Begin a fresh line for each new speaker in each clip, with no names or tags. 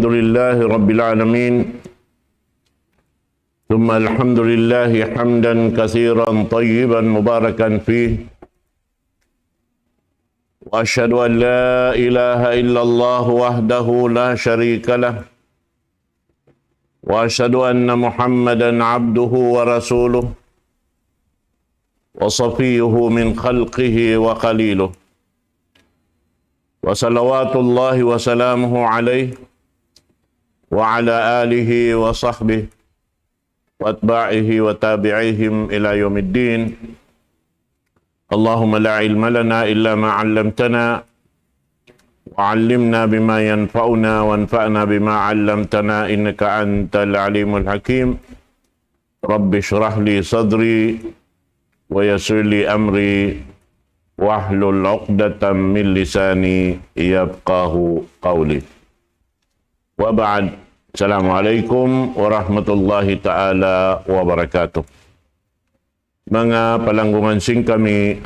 الحمد لله رب العالمين ثم الحمد لله حمدا كثيرا طيبا مباركا فيه وأشهد أن لا إله إلا الله وحده لا شريك له وأشهد أن محمدا عبده ورسوله وصفيه من خلقه وخليله وصلوات الله وسلامه عليه وعلى آله وصحبه واتباعه وتابعيهم إلى يوم الدين. اللهم لا علم لنا إلا ما علمتنا وعلمنا بما ينفعنا وانفعنا بما علمتنا إنك أنت العليم الحكيم. رب اشرح لي صدري ويسر لي أمري واحلل عقدة من لساني يفقه قولي. وبعد. Assalamualaikum warahmatullahi ta'ala wabarakatuh. Mga palanggungan sing kami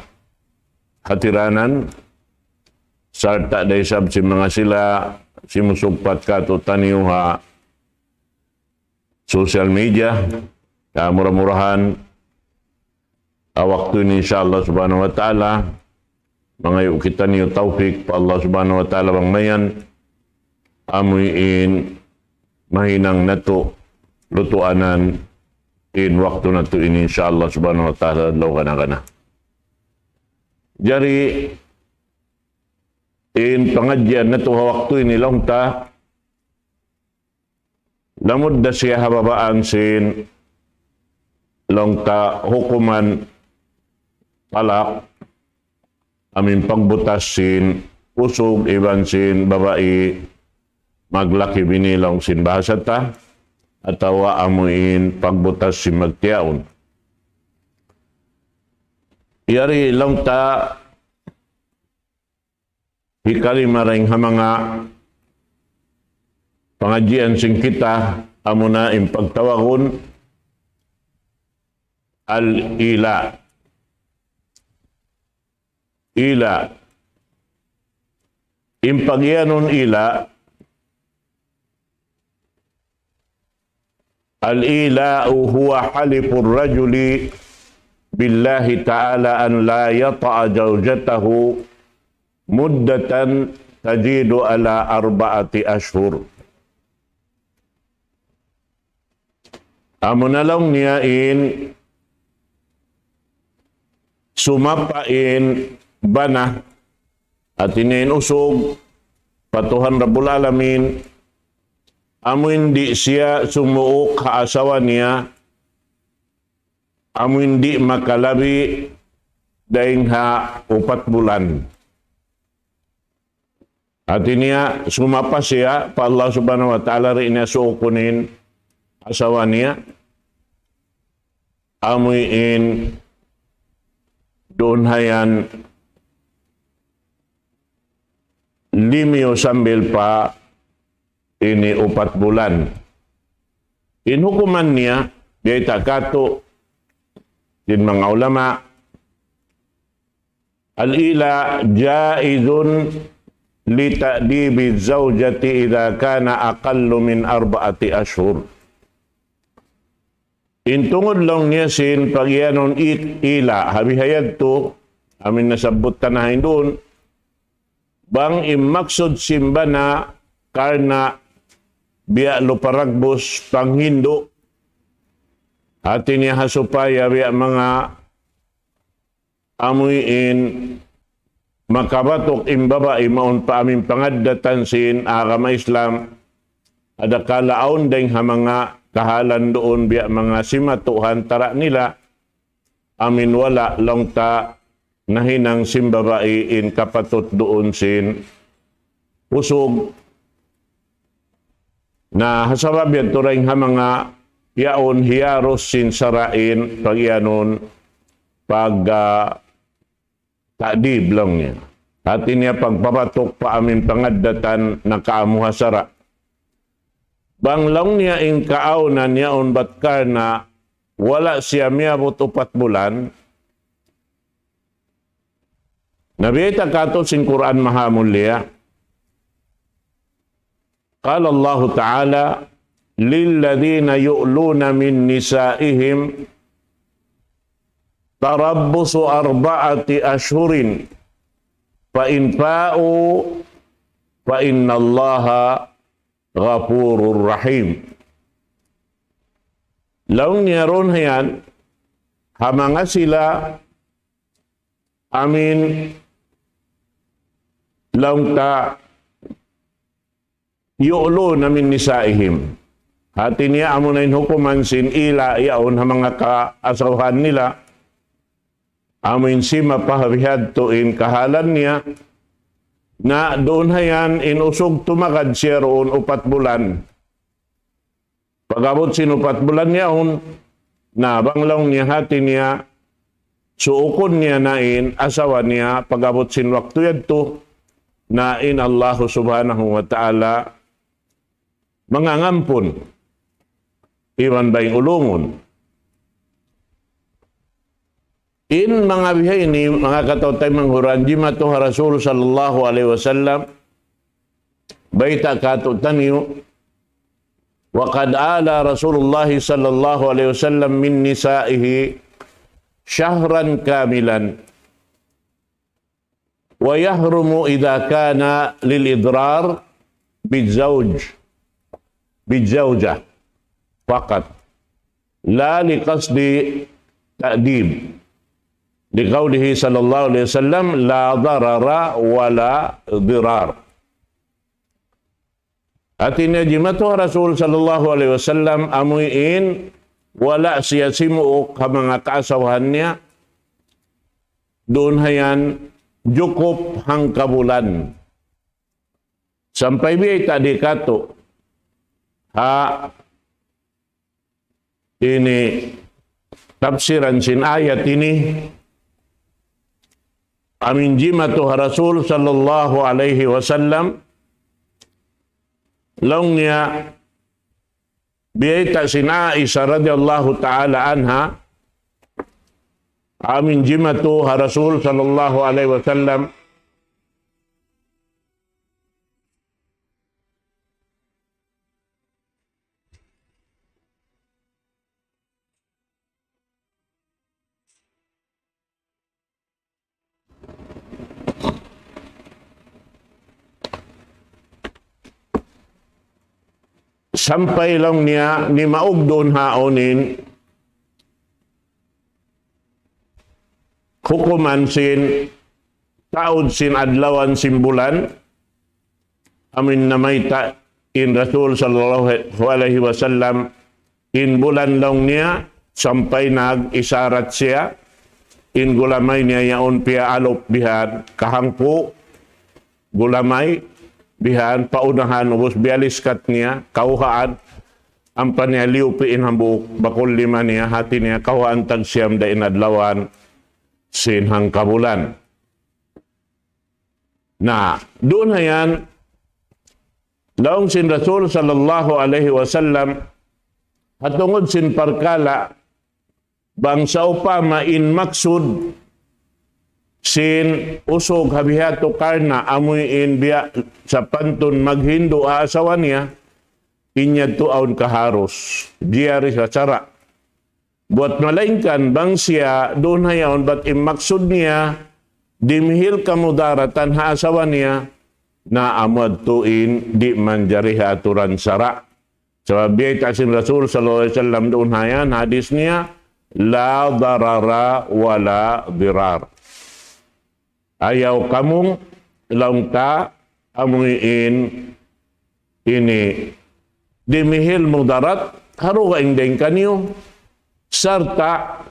hatiranan, sarta daysab si mga sila, si musugpat ka to taniuha, social media, murah-murahan, waktu ini insyaAllah subhanahu wa ta'ala, mga kita niyo taufik pa Allah subhanahu wa ta'ala bang mayan, amuin, mahinang nato lutuanan in waktu nato ini insyaallah subhanahu wa ta'ala law kana. Jari in pengajian nato waktu ini long ta lamud da siya hababaan sin long ta hukuman talak amin pagbutas sin usog iban sin babae maglaki binilong sin bahasa ta atau amuin pagbutas si magtiaon. Yari lang ta hikali maring mga pangajian sing kita amuna impagtawagon al-ila. Ila. Impagyanon ila al-ila'u huwa halifur rajuli billahi ta'ala an la yata'a zawjatahu muddatan tajidu ala 4 ashhur. Amunalong niyain sumapain bana at inain usog patuhan Rabbul Alamin amo hindi siya sumuok kaasawa niya, amo hindi makalabi dahil 4 bulan. At niya sumapa siya pa Allah subhanahu wa ta'ala rin niya suukunin asawa niya, amuin doon hayan limyo sambil pa ini 4 bulan. Inhukuman niya, di takato, din mga ulama, al-ila jaizun li ta'dibi zawjati idha kana aqallu min 4 ashhur. Intungod lang niya sin pagyanon ila, habihayad to, amin nasabot tanahin doon, bang imaksod simba na karna biya luparagbos panghindo atin niya hasupaya biya mga amuin makabatok imbaba imaon pa aming pangadatan sin agama Islam ada kalaon ding ha mga kahalan doon biya mga simatuhan tara nila amin wala long ta nahinang simbabai in kapatot doon sin usog na hasabab yan turing ha mga yaon hiyaros sin sarain pag yanon pag takdib lang niya. At niya pagpapatok pa amin pangadatan na kaamuhasara. Banglaw niya in kaaunan niya on batkar na wala siya miyabot 4 bulan. Nabiyita kato sin Quran mahamulya Qala Allah Ta'ala, lilladhina yu'luna min nisa'ihim tarabbusu arba'ati ashhurin fa in fa'u fa innallaha ghafurur rahim. Laung niyaron hayan, hamanga sila amin laung ta yu'lo namin nisaihim. Hati niya amunain hukuman sin ila yaon hamanga kaasawahan nila amin si mapahawihad tuin kahalan niya na doon hayan inusog tumakad siya roon 4 bulan. Pagabot sinupat bulan niyaon, nabanglaw niya hati niya, suukon niya nain, asawa niya, pagabot sinwakto yadto, nain Allah subhanahu wa ta'ala, mangangampon, iwan ba'y ulungon. In mga bihay ni mga katautay manghuranji matuha Rasul sallallahu alaihi wasallam, baita katutan niyo, وقد آل رسول الله صلى الله عليه وسلم من نسائه شهرا كاملا ويحرم إذا كان للإضرار بالزوجة فقط لا لقصد تأديب لقوله صلى الله عليه وسلم لا ضرر ولا ضرار. Atin jimatu Rasul sallallahu alaihi wasallam amuin wala siya simuok ka mga kaasawahan niya doon hayan jukup hang kabulan sampai biyay tadi kato ha ini tafsiran sin ayat ini amin jimatu Rasul sallallahu alaihi wasallam long niya biyay ta sin Aisha radhiyallahu ta'ala anha amin jimatu Rasul sallallahu alaihi wasallam sampai lang niya ni maug doon haonin hukuman sin taod sin adlawan sin bulan amin namay ta in Rasul sallallahu alaihi wasallam in bulan lang niya sampai nag-isarat siya in gulamay niya yaon pia alop bihan kahangpo gulamay bihan paunahan ubos bialiskat niya kauhaan ang panyaliupiin hambuk bakul lima niya hati niya kauhaan tag siyam da inadlawan sinhang kabulan. Nah, doon hayan laong sin Rasul sallallahu alaihi wasallam hatungod sin parkala bangsa upama in maksud sin usog habihato karna amuin biya sa pantun maghindo asawa niya inyad tuaon kaharos diyari sa cara buat malainkan bang siya doon hayaon bat imaksud niya dimihil kamudaratan ha asawa niya na amad tuin di manjari aturan sara sa biyay tasin Rasul sallallahu alaihi wasallam doon hayan hadis niya la darara wala dirar. Ayaw kamong langka amuin ini dimihil mudarat haruga indeng kanyo sarta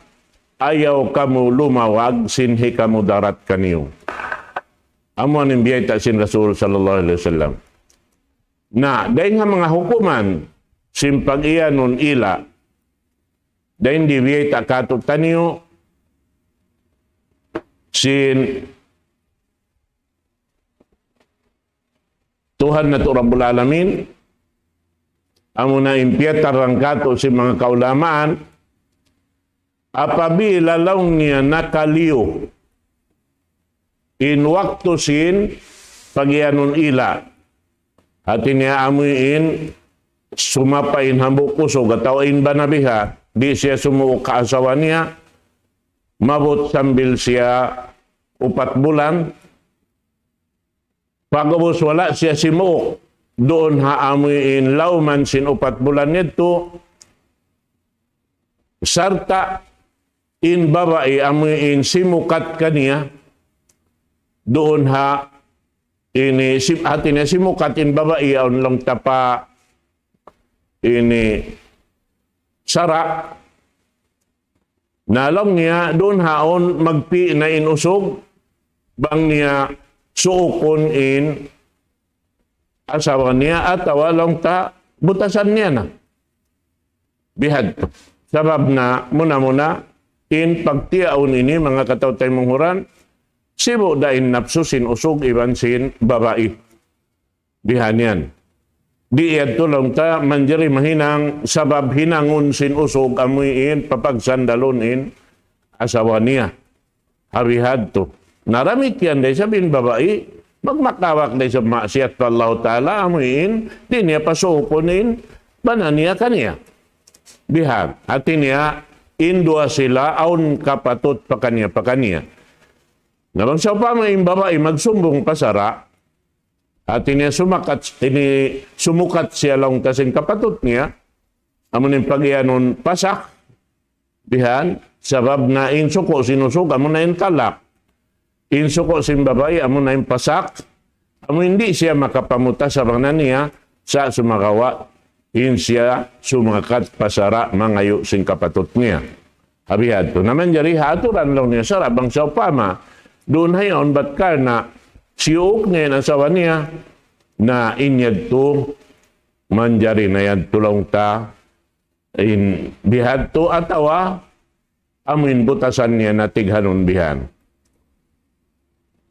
ayaw kamu lumawag sinhi kamu darat kanyo. Amo ang biyay ta sin Rasul sallallahu alaihi wasallam. Na dahil nga mga hukuman simpag iya nun ila dahil di biyay ta katut tanyo sin Tuhan na ito Rabbul Alamin, amo na impietar rangkato si mga kaulamaan, apabila laong niya nakaliw, in waktu sin, pagyanon ila, Hati niya amuin sumapain hambuk kusog atawin banabiha, di siya sumuok kaasawa niya, mabot sambil siya 4 bulan, pagabos wala siya simuok, doon haamuin lauman sin 4 bulan nito, sarta in babae amuin simukat kaniya, doon ini hati niya simukat in babae on lang tapa ini sara nalong niya doon haon magpi na inusog bang niya suukon in asawa niya at awalong ta butasan niya na bihad to sabab na muna in pagtiaon ini mga katawtay munghuran sibo dain napsusin usog iban sin babae. Bihan yan. Di tulong ta manjari mahinang sabab hinangun sin usog amuin papagsandalonin asawa niya. Habihad to. Naramit yan day sabihin babae, magmakawak day sa maksiat pa Allah Ta'ala amuin, di niya pasukunin, banan niya kaniya. Bihan. Atin niya, indua sila aun kapatut pa kaniya. Nabang sa pa may babae magsumbong pasara at sumukat siya lang kasing kapatut niya amunin pagyanon pasak bihan sabab na insuko sinusog amun na inkalak insuko sin babae amun na pasak amun hindi siya makapamuta sa bangnan niya sa sumakawa siya sumakat pasara mangayo sin kapatut niya habihad to naman jari haturan lang niya sarabang sa upama doon hayon, ba't ka na siyok niya ang asawa niya na inyad to, manjari na yan tulong ta, in bihad to atawa, amin butasan niya na tighanon bihan.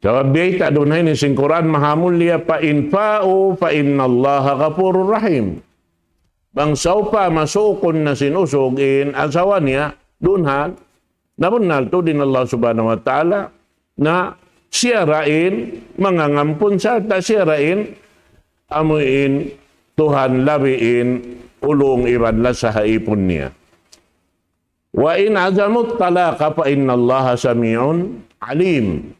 So, biyay doon hayon, ising Quran, mahamul liya pa infa'u fa innallaha ghafurur rahim. Bangsaw pa, masukon na sinusugin, asawa niya, doon ha, namunal to din Allah subhanahu wa ta'ala, na siya rain, mangangampun sa ta siya rain, amuin, Tuhan labiin, ulong ibanla sa haipon niya. Wa in azamut talaqa pa inna Allah sami'un alim.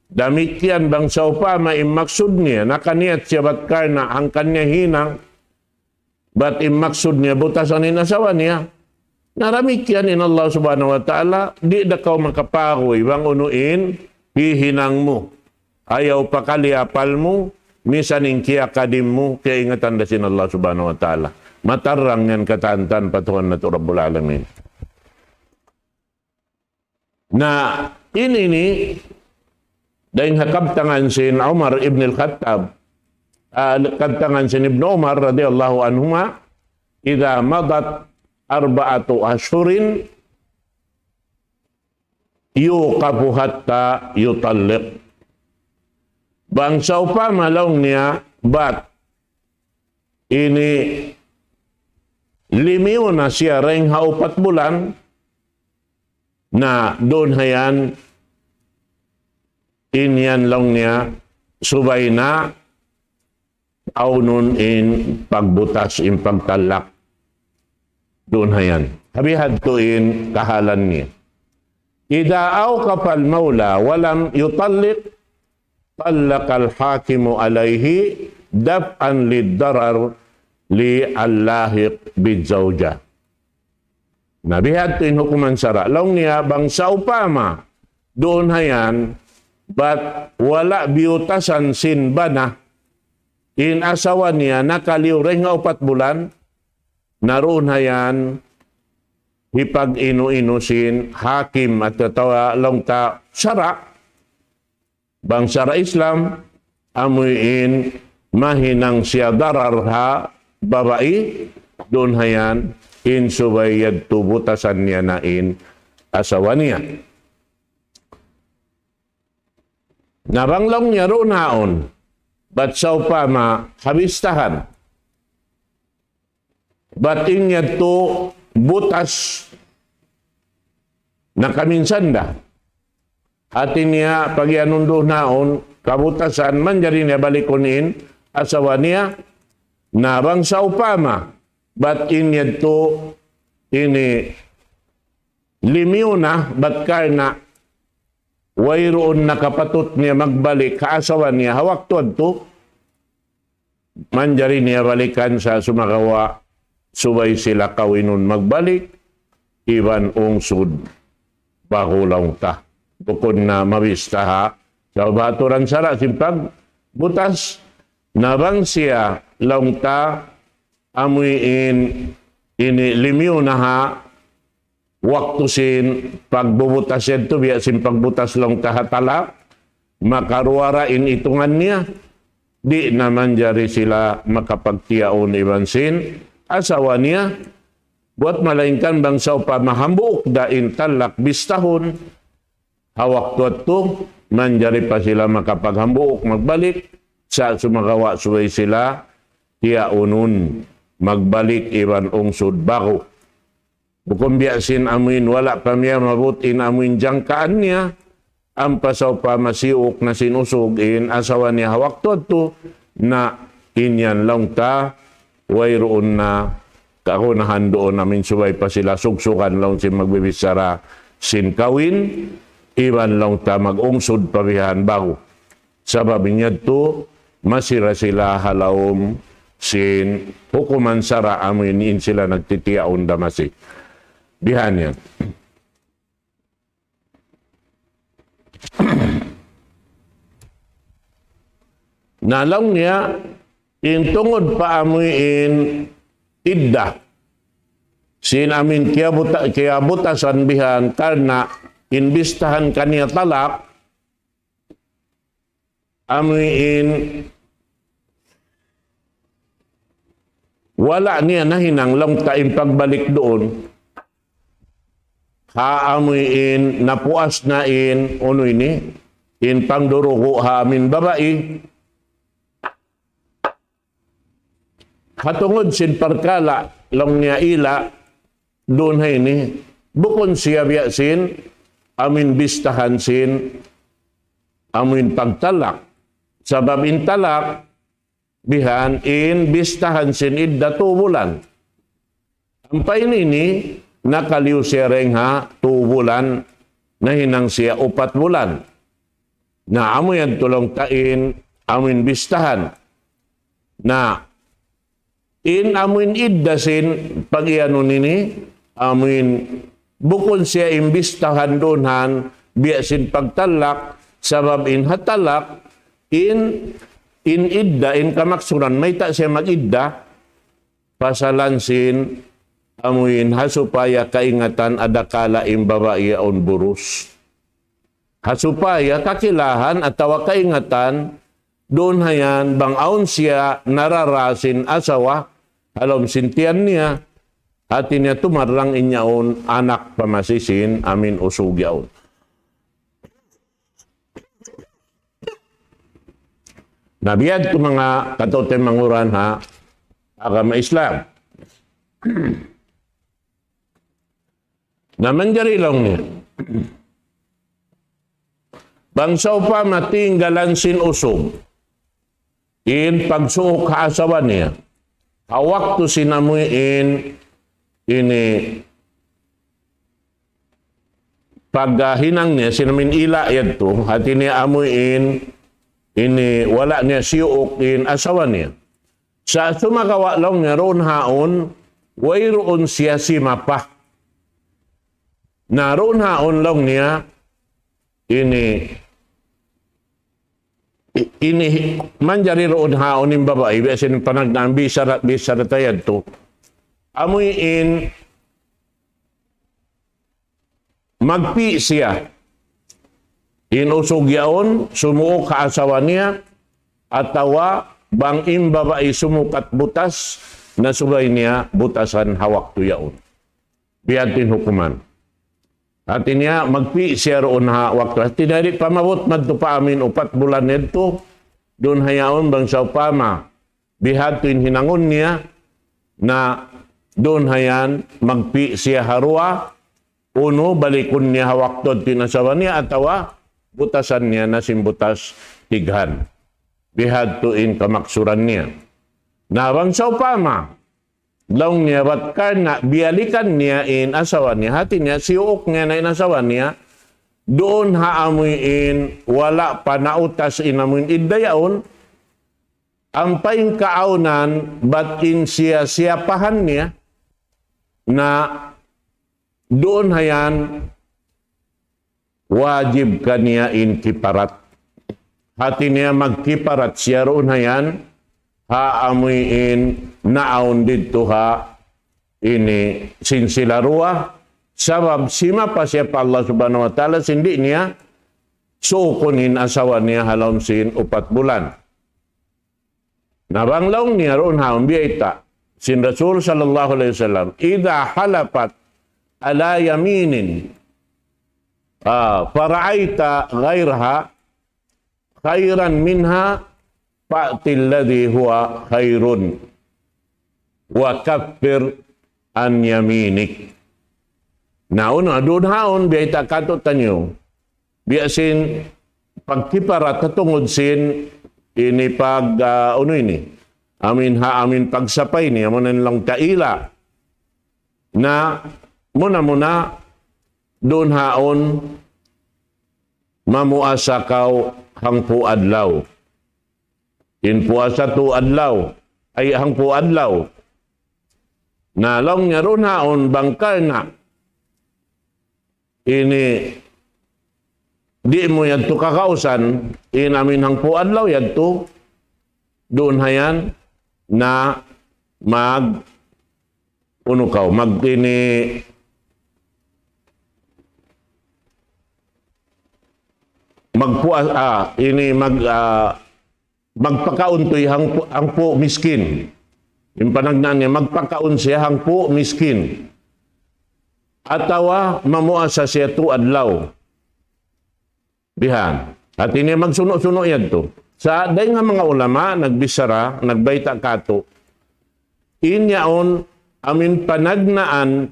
Damit yan bang sa upama imaksud niya, nakaniyat siya ba't karna, ang kanya hinang, ba't imaksud niya, butasan asawa niya. Naramit yan in Allah subhanahu wa ta'ala, di da kaw makapakoy, bang unuin, hihinang mo. Ayaw pakaliapal mo, misaning kiyakadim mo, kaya ingatan da sin Allah subhanahu wa ta'ala. Matarang yan katantan patuhan na to Rabbul Alamin. Na ini dahil hakabtangan sin Umar ibn al-Khattab, kabtangan sin Ibn Umar radiyallahu anhuma, idha madat 4 ashurin, yuqafu hatta yutalliq. Bangsa upama laong niya, bat ini limiw na siya ring 4 bulan na doon hayan inyan lang niya subay na aunon in pagbutas in pagtalak doon hayan. Habihad to in kahalan niya. Ida awqafa al-mawla walam yutalliq talaqal hakimu alayhi daf'an lid-darar li al-lahiq bidzawja. Nabihad to in hukuman sara. Laong niya bang sa upama doon hayan bat wala biutasan sin bana in asawa niya nakaliw ring 4 bulan naroon hayan hipag inu-inusin hakim at tatawa lang ta sara bang sara Islam amuin mahinang siya darar ha babae doon hayan in subayad tubutasan niya na in asawa niya. Naranglong niya roon haon bat sa upama habistahan batin niya to butas na kaminsanda. Atin niya pag ianundo naon kabutasan man jari niya balikonin asawa niya Narang sa upama, but inyad to ini limiw na, but karna, wayroon nakapatot niya magbalik, kaasawan niya, hawak to, manjari niya balikan sa sumakawa, subay sila kawinon magbalik, iban ungsod, bakulaw ta. Bukod na mabista ha, sa baturan sara, simpag, butas, nabang siya, laong ta, amuin, ini limiw na ha, waktusin, pagbubutas yan to, biyasin pagbutas lang tahatalak, makaruarain itungan niya, di naman jari sila makapagtiyaon ibansin, asawa niya, buat malainkan bangsa pa mahambuk dain talak bistahon, hawak to, manjari pa sila makapaghambuk magbalik, sa sumakawa suway sila, tiyaonon, magbalik iban ungsod bako. Bukong biyasin amuin wala pa miya mabutin amuin jangkaan niya, ang pasaw pa masiuk na sinusugin, asawa niya hawak to, na inyan lang ta, wayroon na kakunahan doon namin subay pa sila, sugsukan lang si magbibisara sinkawin, iban lang ta mag-ungsod pabihan bago. Sabab niya to, masira sila halawom sin hukuman sara amin in sila nagtitiyaon damasi. Bihan yan. Nalaw niya, intungod pa amuin idda. Sin amin kaya butasan bihan karena inbistahan kaniya talak, amuin wala niya nahinang lang taing pagbalik doon. Haamuin napuas na in uno ini in pangdurugo haamin babae. Hatungod sin parkala lang niya ila doon hay ni bukon siya biyasin amin bistahan sin amin pagtalak. Sabab in talak bihan in bistahan sin idda 2 bulan. Ang pain ini nakaliw siya rin ha 2 bulan na hinang siya 4 bulan. Na amo yan tulong tain amin bistahan. Na in amin iddasin pag iano nini amin bukod siya imbistahan doonhan biyasin pagtalak sabab in hatalak in idda in kamaksuran may ta siya mag-idda pasalansin amuin hasupaya kaingatan adakala imbabae on burus. Hasupaya kakilahan at tawa kaingatan doon hayan bang aon siya nararasin asawa halom sintian niya hati niya tumarang inyaon anak pamasisin amin usugyaon. Nabiyad ko mga katote manguran ha agama Islam. Naman jari lang niya. Bangsaw pa matinggalan sin usog. In pagsuok kaasawa niya. Hawak to sinamuin ini paghinang niya sinamin ila yad to hati niya amuin ini wala niya siyok in asawa niya. Sa sumakawa lang niya roon haon wayroon siya simapa. Naroon haon lang niya ini manjari roon haon ng babae biyasin panagnaan bisara tayad to amoy in magpi siya inusog yaon sumuok kaasawa niya atawa bang imbabae sumukat butas na subay niya butasan hawak to yaon biyatin hukuman. At niya magpi siya roon ha waktu. At tinari pamabot madto pa amin 4 bulan nito. Doon hayaon bang sa upama. Bihad tuin hinangon niya na doon hayan magpi siya harua. Uno balikon niya hawaktod tinasawa niya atawa butasan niya na simbutas tighan. Bihad tuin kamaksuran niya. Nawang sa upama, laong niya bat karna, bialikan niya in asawa niya, hati niya, siuok niya na in asawa niya, doon haamuin, wala pa nautas inamuin idayaon, ang paing kaaunan, batin siya siyapahan niya, na doon hayan, wajib ka niya in kiparat. Hati niya magkiparat siya roon hayan, haamuin naon dito ha ini sinsilarua sabab sima pa siya pa Allah subhanahu wa ta'ala sindi niya sukunin asawa niya halom sin 4 bulan. Nabanglaw niya roon haon biyaita sin Rasul sallallahu alaihi wasallam idha halapat ala yaminin fara'aita ghairaha khairan minha fa'til ladhi huwa khairun wa kaffir an yaminik. Naon adun haon biya kato tanyo. Biya sin pagkiparat katungod sin ini pag ini. Amin pagsapay ni amonan lang taila. Na muna doon haon mamuasa kaw hangpu adlaw. In puasa tu adlaw, ay hangpu adlaw. Na long niya ron haon bangkal na. Ini, di mo yan to kakausan, inamin hangpu adlaw yan to, doon hayan na magpakaon to'y hangpo miskin. Yung panagnaan niya, magpakaon siya hangpo miskin. Atawa mamuasa siya tu adlaw. Bihan. At ini magsuno-suno yan to. Sa day nga mga ulama, nagbisara, nagbayta kato, inyaon amin panagnaan,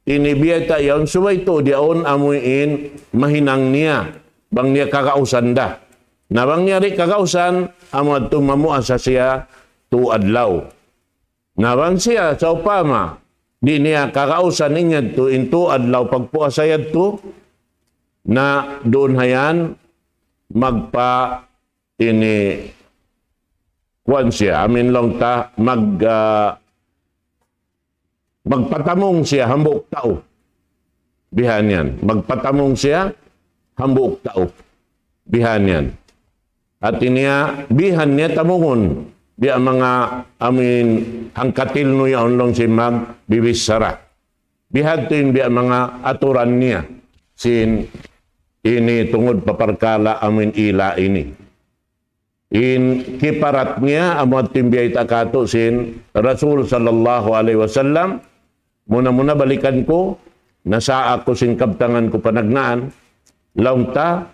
inibiyata yaon, suway to, diyaon amuin mahinang niya, bang niya kakausan da. Nabang niya rin kakausan, amad tumamuasa siya tu adlaw. Nabang siya sa upama, di niya kakausan niya tu into adlaw pagpuasa yad tu, na doon hayan magpa ini kuan siya, amin lang ta magpatamong siya hambuk tao. Bihan yan. Magpatamong siya hambuk tao. Bihan yan. At iniya, bihan niya tamungon. Di ang mga amin ang katilno yaon lang si magbibisara. Bihan to yun di ang mga aturan niya. Sin ini tungod paparkala amin ila ini. In kiparat niya amot timbiyay takato sin Rasul sallallahu alaihi wasallam. Muna-muna balikan ko, nasa ako sin kabtangan ko panagnaan, launta,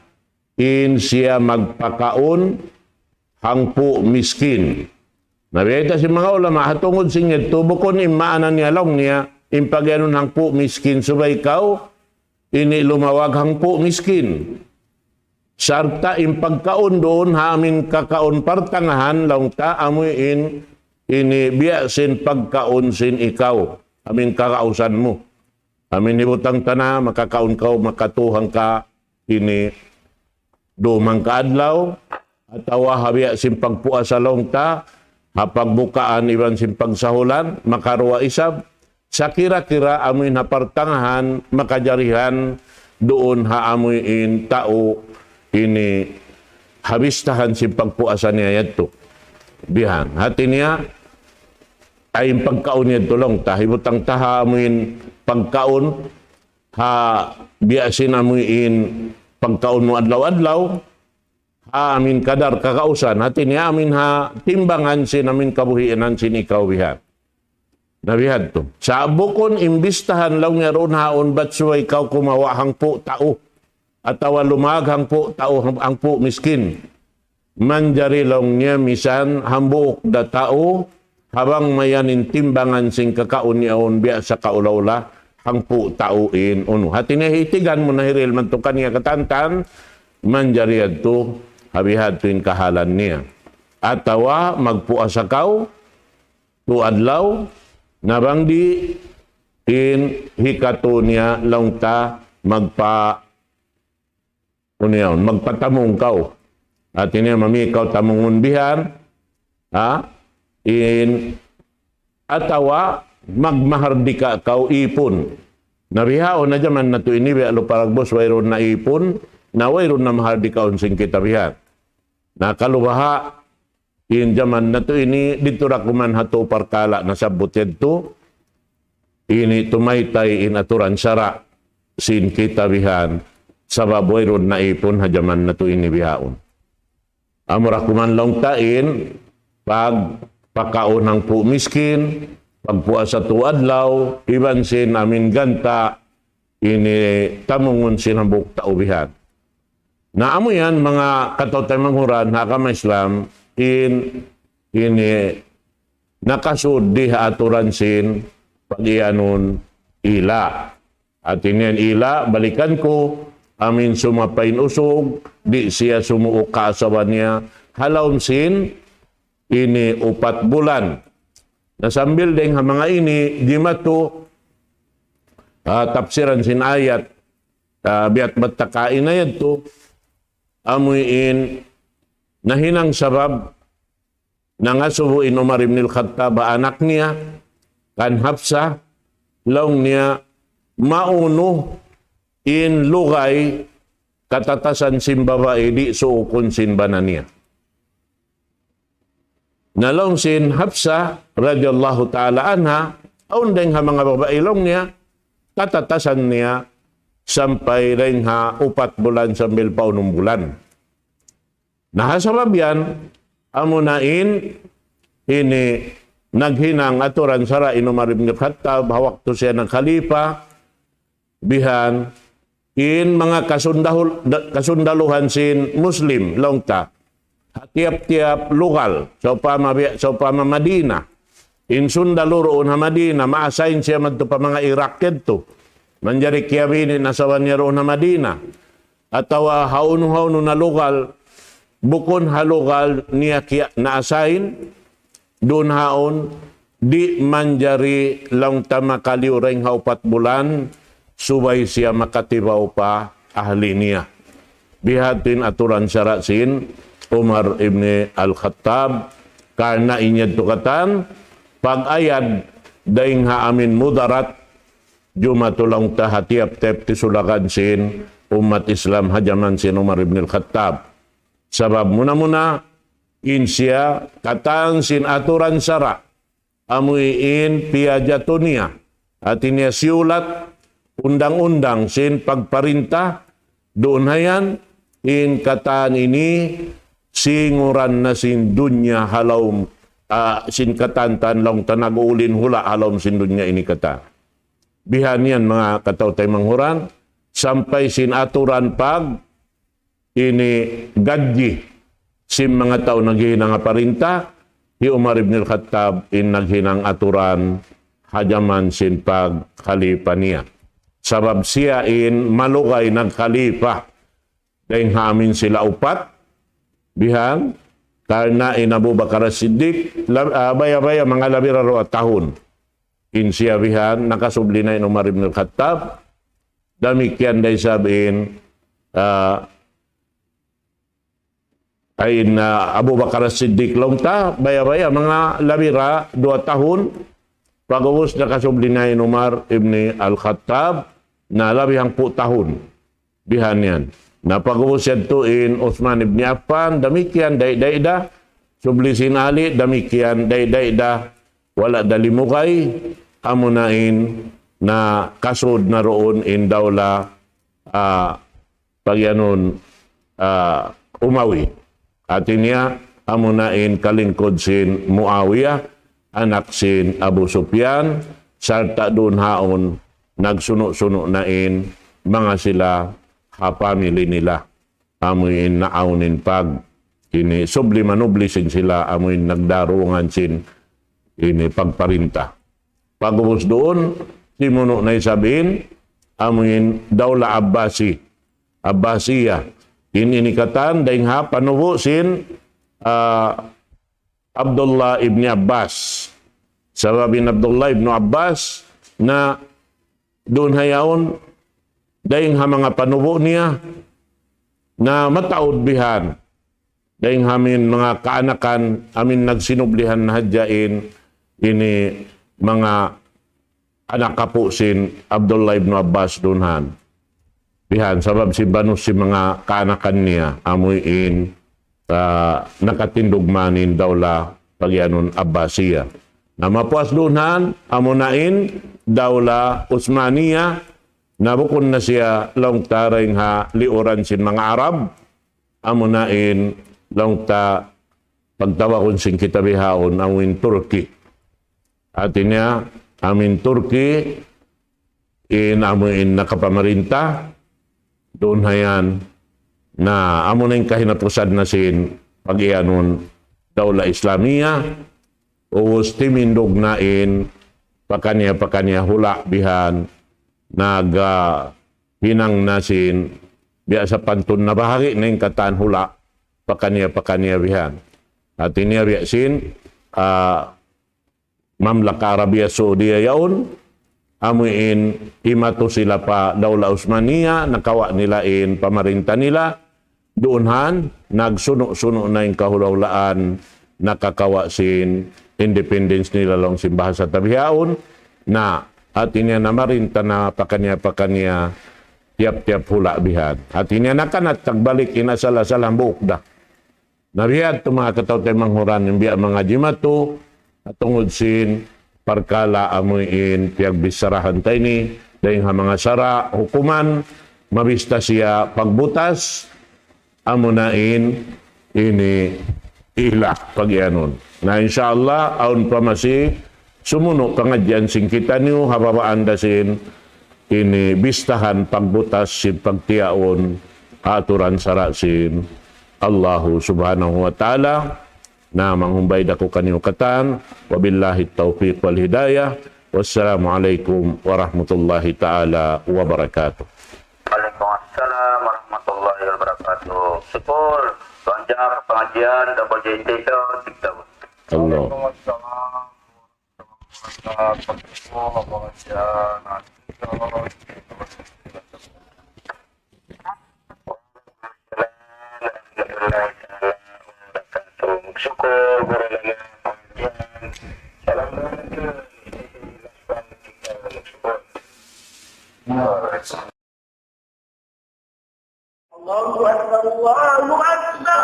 in siya magpakaon hangpo miskin. Nabiyayta si mga ulama, hatungod siya, tubukon imaanan niya lang niya, impagyanon hangpo miskin, subay ikaw, ini lumawag hangpo miskin. Sarta impagkaon doon, hamin kakaon partangahan, launta, amuin, ini biya sin pagkaon sin ikaw. Amin kakausan mo. Amin ibutang tana, makakaon ka, makatuhang ka, ini dumang kaadlaw, at awa habiya simpang puasa long ta, hapagbukaan iban simpang sahulan, makaruwa isab, sa kira-kira amin hapartangahan, makajarihan, doon haamuin tao, ini habistahan simpang puasa niya yato. Bihan. Hati niya, ay pagkaon niya tulong ta hibutang tahamuin pagkaon ha biasin amuin pagkaon mo adlaw-adlaw ha amin kadar kakausan hati niya amin ha timbangan sin amin kabuhianan sin ikaw bihat nabihad to sa bukon imbistahan law nga ron haon bat suway ikaw kumawa hangpo tao atawa lumag hangpo tao hangpo miskin manjari long niya misan hambuk da tao habang mayanin timbangan sing kakaon niyaon biya sa kaulaula hangpu tauin uno. Hati niya hitigan mo na hiril man to kaniya katantan manjariyad to habihad to in kahalan niya. Atawa magpuasa kaw tuadlaw nabangdi in hikatunya lang ta magpatamong kau. At ini mamikaw tamungun bihan, atawa magmahardika kau ipon. Nabihaon na jaman na to ini, alo paragbos, wayron na ipon, na wayron na mahardika unsing kita bihan. Nakalubaha, in jaman na to ini, dito rakuman hato parkala na sabot to, ini tumaytay in aturan sara, sin kita bihan, sabab wayron na ipon, hajaman na to ini bihaon. Amura kuman lang tain, pag pakaunang po miskin, pagpuasa tuadlaw, ibansin amin ganta, ini tamungon sinambuk taubihan. Na amo yan, mga katotay manghuran, hakama Islam, ini nakasud di aturan sin, pag-ianon ila. At ini ila, balikan ko, amin sumapain usog, di siya sumuok kaasawa niya, halawm sin, ini 4 bulan. Nasambil deng ha mga ini, di mato, tapsiran sin ayat, biat matakain ayat to, amuin, nahinang sabab, nangasubuin Umar ibn al-Khattab, anak niya, kan Hafsa, laong niya, mauno, in lugay, katatasan sin babae, di suukon sin bananiya. Nalong sin Hafsa, radiyallahu ta'ala anha, aundeng ha mga babae long niya, katatasan niya, sampay rin ha 4 bulan sambil paunong bulan. Nahasabab yan, amunain, ini naghinang aturan sara Umar ibn Khattab, hawak to siya ng khalifa, bihan, in mga kasundaluhan sin Muslim, longta, tiap-tiap lugal, so pama Madina, in sundaluroon ha Madina, ma-assign siya madto pa mga Iraq to, manjari kiyabini nasawan niya roon ha Madina, atawa haunu-haunu na lugal, bukon ha lugal niya na-assign, doon haon, di manjari lang tamakaliw ring ha 4 bulan, subay siya makatibaw pa ahli niya. Bihatin aturan syarasin Umar ibn al-Khattab karena inyad tukatan pag-ayad daing ha amin mudarat jumatulang ta hatiap-tep tisulakan sin umat Islam hajaman sin Umar ibn al-Khattab. Sabab muna-muna insya katang sin aturan syara amuin piajatunia at inya siulat undang-undang sin pagparinta doon hayan in kataan ini singuran na sin dunya halawm sin katantan lang tanag-ulin hula halawm sin dunya ini kata. Bihan yan mga katawtay manghuran sampay sin aturan pag ini gadji sin mga tao naghinang parinta hi Umar ibn al-Khattab in naghinang aturan hajaman sin pag khalifa niya. Sabab siya in malugay ng khalifa dahil hamin sila 4 bihan karena in Abu Bakar As-Siddiq baya-baya mga labiraro at tahun in siya bihan nakasubli na in Umar ibn al-Khattab damikian day sabihin ay na Abu Bakar As-Siddiq long ta baya-baya mga labira 2 tahun pagubos nakasubli na in Umar ibn al-Khattab na labihang 4 tahun bihan yan. Napagubos yan to in Uthman ibn Affan, damikian day-day-da, subli sin Ali, damikian day-day-da, wala dalimukay, amunain na kasod na roon in dawla pagyanon Umawi. At niya, amunain kalingkod sin Muawiyah, anak sin Abu Sufyan, sarta doon haon, nagsuno-suno na in mga sila ha family nila. Amuin naaunin pag ini subli manublisin sila amuin nagdarungan sin ini pagparinta. Pagubos doon, simuno na isabihin, amuin dawla Abbasiya. Inikatan daing ha panubo sin Abdullah ibn Abbas. Sabi ni Abdullah ibn Abbas na doon hayaon dahing ha mga panubo niya na mataod bihan. Dahing hamin mga kaanakan, amin nagsinublihan na hadyain ini mga anak kapusin Abdullah ibn Abbas dunhan. Bihan, sabab si Banus si mga kaanakan niya, amuin nakatindugmanin dawla pagyanon Abbasiya. Na mapuas dunhan, amunain dawla Utsmaniya, nabukon na siya long taring ha liuran sin mga Arab, amunain long ta pagtawakon sin kitabihaon amuin Turki. Artinya, amin Turki, amuin nakapamarinta, doon hayan na amunin kahinapusad na sin pag-ianon dawla Islamia, uus timindog nain pakanya hula bihan hinang nasin biya sa pantun na bahagi na yung katan hula pakanya bihan. At ini biya sin Mamlaka Arabia Saudia yaon, amuin imato sila pa dawla Utsmaniya, nakawa nilain pamarinta nila, doonhan, nagsuno-suno na yung kahulaulaan, nakakawa sin independence nila lang simbahan sa tabihaon, na at inya namarinta na pakanya tiap-tiap hula bihan. At inya nakanat tagbalik inasala-salang bukda. Nabihad ito mga kataw tayo manghuran yung biya mga jimato, at tungod sin parkala amuin piagbisarahan tayo ni dahil mga sara hukuman mabista siya pagbutas amunain ini ila pagyanon na inshallah aun pamasi sumuno pangadyan sing kita niyo hababaan dasin ini bistahan pagbutas sin pagtiaon aturan sara sin Allahu subhanahu wa ta'ala na manghumbay dako kanyo katan. Wabillahi taufiq wal hidayah. Wassalamualaikum warahmatullahi ta'ala wabarakatuh.
Waalaikumsalam warahmatullahi wabarakatuh. Syukur panjang pengajian double J station.
Allah.
Syukur berlagak panjang. Assalamualaikum. Allahu Akbar, Allahu Akbar,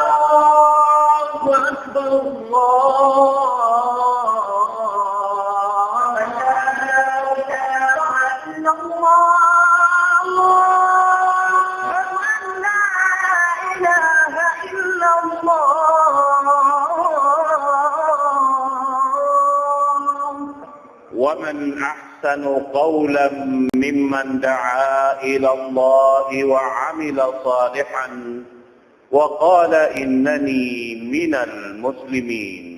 Allahu Akbar, ومن أحسن قولا ممن دعا إلى الله وعمل صالحا وقال إنني من المسلمين.